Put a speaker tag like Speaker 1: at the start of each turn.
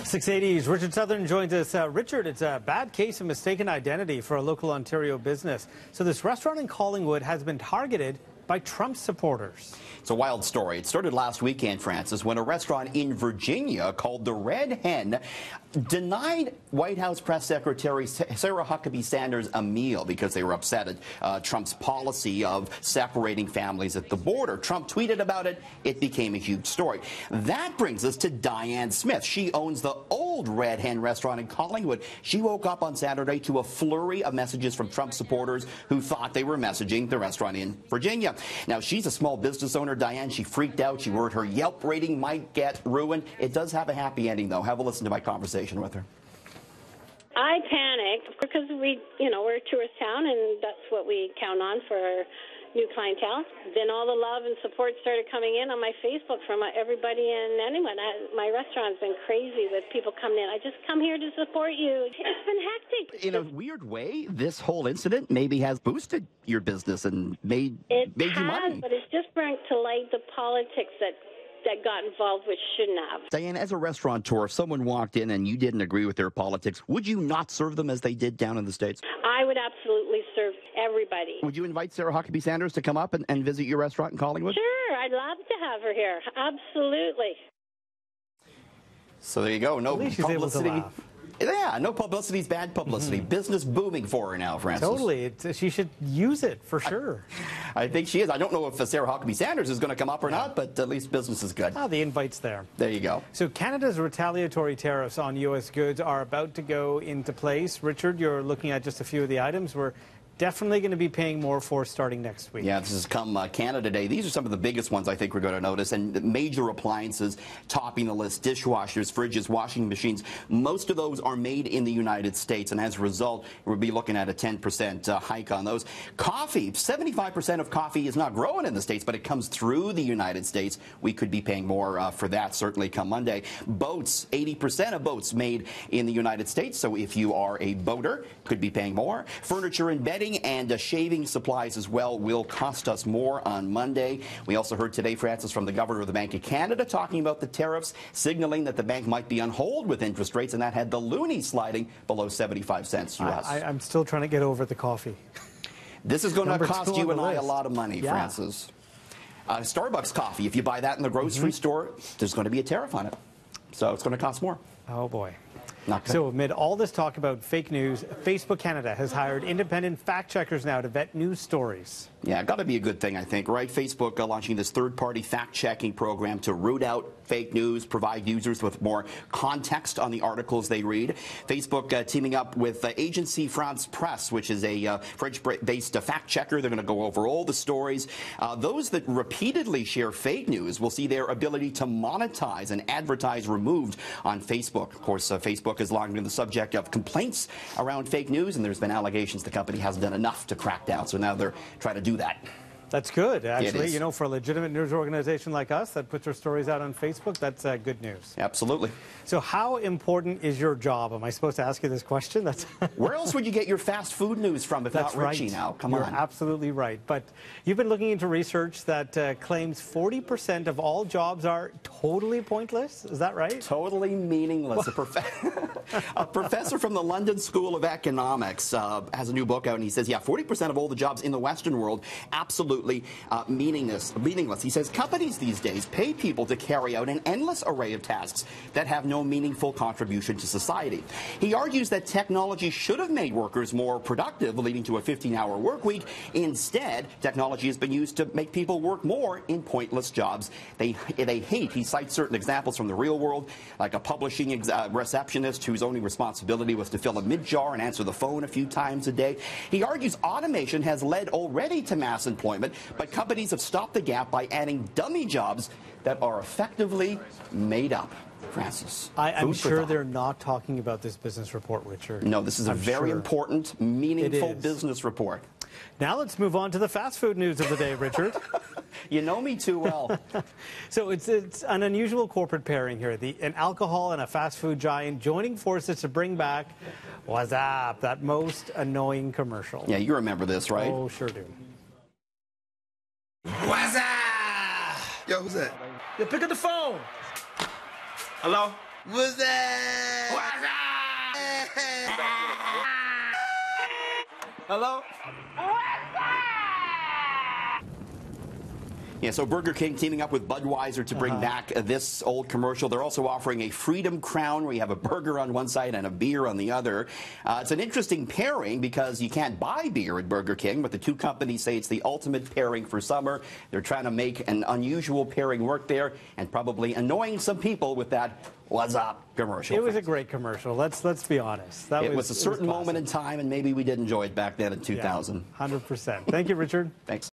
Speaker 1: 680's Richard Southern joins us. Richard, it's a bad case of mistaken identity for a local Ontario business. So this restaurant in Collingwood has been targeted by Trump supporters.
Speaker 2: It's a wild story. It started last weekend, Francis, when a restaurant in Virginia called the Olde Hen denied White House Press Secretary Sarah Huckabee Sanders a meal because they were upset at Trump's policy of separating families at the border. Trump tweeted about it. It became a huge story. That brings us to Diane Smith. She owns the Olde Hen Restaurant in Collingwood. She woke up on Saturday to a flurry of messages from Trump supporters who thought they were messaging the restaurant in Virginia. Now, she's a small business owner, Diane. She freaked out. She worried her Yelp rating might get ruined. It does have a happy ending, though. Have a listen to my conversation with her.
Speaker 3: I panicked because we're a tourist town, and that's what we count on for our new clientele. Then all the love and support started coming in on my Facebook from everybody and anyone. My restaurant's been crazy with people coming in. I just come here to support you. It's been hectic.
Speaker 2: In a weird way, this whole incident maybe has boosted your business and made you money.
Speaker 3: But it's just brought to light the politics that got involved, which shouldn't have.
Speaker 2: Diane, as a restaurateur, if someone walked in and you didn't agree with their politics, would you not serve them as they did down in the States?
Speaker 3: I would absolutely serve everybody.
Speaker 2: Would you invite Sarah Huckabee Sanders to come up and visit your restaurant in Collingwood?
Speaker 3: Sure, I'd love to have her here. Absolutely.
Speaker 2: So there you go. No publicity. Yeah, no publicity is bad publicity. Business booming for her now, Francis.
Speaker 1: Totally. She should use it for sure.
Speaker 2: I think she is. I don't know if Sarah Huckabee Sanders is going to come up or not, but at least business is good.
Speaker 1: Oh, the invite's there.
Speaker 2: There you go.
Speaker 1: So Canada's retaliatory tariffs on U.S. goods are about to go into place. Richard, you're looking at just a few of the items we're definitely going to be paying more for starting next week.
Speaker 2: Yeah, this has come Canada Day. These are some of the biggest ones I think we're going to notice, and major appliances topping the list: dishwashers, fridges, washing machines. Most of those are made in the United States, and as a result, we'll be looking at a 10% hike on those. Coffee, 75% of coffee is not growing in the States, but it comes through the United States. We could be paying more for that, certainly come Monday. Boats, 80% of boats made in the United States, so if you are a boater, could be paying more. Furniture and bedding and shaving supplies as well will cost us more on Monday. We also heard today, Francis, from the Governor of the Bank of Canada talking about the tariffs, signaling that the bank might be on hold with interest rates, and that had the loonie sliding below 75 cents U.S.
Speaker 1: I'm still trying to get over the coffee.
Speaker 2: This is going to cost you and I a lot of money, Francis. Starbucks coffee, if you buy that in the grocery store, there's going to be a tariff on it. So it's going to cost more.
Speaker 1: Oh, boy. So amid all this talk about fake news, Facebook Canada has hired independent fact checkers now to vet news stories.
Speaker 2: Yeah, got to be a good thing, I think, right? Facebook launching this third-party fact-checking program to root out fake news, provide users with more context on the articles they read. Facebook teaming up with Agency France Presse, which is a French-based fact checker. They're going to go over all the stories. Those that repeatedly share fake news will see their ability to monetize and advertise removed on Facebook. Of course, Facebook has long been the subject of complaints around fake news, and there's been allegations the company hasn't done enough to crack down. So now they're trying to do that.
Speaker 1: That's good, actually. You know, for a legitimate news organization like us that puts our stories out on Facebook, that's good news.
Speaker 2: Absolutely.
Speaker 1: So how important is your job? Am I supposed to ask you this question?
Speaker 2: Where else would you get your fast food news from if not Richie now? Come on.
Speaker 1: You're absolutely right. But you've been looking into research that claims 40% of all jobs are totally pointless. Is that right?
Speaker 2: Totally meaningless. A professor from the London School of Economics has a new book out, and he says, 40% of all the jobs in the Western world absolutely meaningless. He says companies these days pay people to carry out an endless array of tasks that have no meaningful contribution to society. He argues that technology should have made workers more productive, leading to a 15-hour work week. Instead, technology has been used to make people work more in pointless jobs they hate. He cites certain examples from the real world, like a publishing receptionist whose only responsibility was to fill a mid-jar and answer the phone a few times a day. He argues automation has led already to mass employment, but companies have stopped the gap by adding dummy jobs that are effectively made up. Francis,
Speaker 1: I'm sure they're not talking about this business report, Richard.
Speaker 2: No, this is a very important, meaningful business report.
Speaker 1: Now let's move on to the fast food news of the day, Richard.
Speaker 2: You know me too well.
Speaker 1: So it's an unusual corporate pairing here. An alcohol and a fast food giant joining forces to bring back What's Up, that most annoying commercial.
Speaker 2: Yeah, you remember this, right?
Speaker 1: Oh, sure do.
Speaker 4: What's up?
Speaker 5: Yo, who's that?
Speaker 4: Yo, pick up the phone. Hello?
Speaker 5: What's that?
Speaker 4: Hello?
Speaker 2: Yeah, so Burger King teaming up with Budweiser to bring back this old commercial. They're also offering a Freedom Crown where you have a burger on one side and a beer on the other. It's an interesting pairing because you can't buy beer at Burger King, but the two companies say it's the ultimate pairing for summer. They're trying to make an unusual pairing work there and probably annoying some people with that "What's up" commercial.
Speaker 1: It was a great commercial. Let's be honest.
Speaker 2: It was a certain moment in time, and maybe we did enjoy it back then in 2000.
Speaker 1: Yeah, 100%. Thank you, Richard.
Speaker 2: Thanks.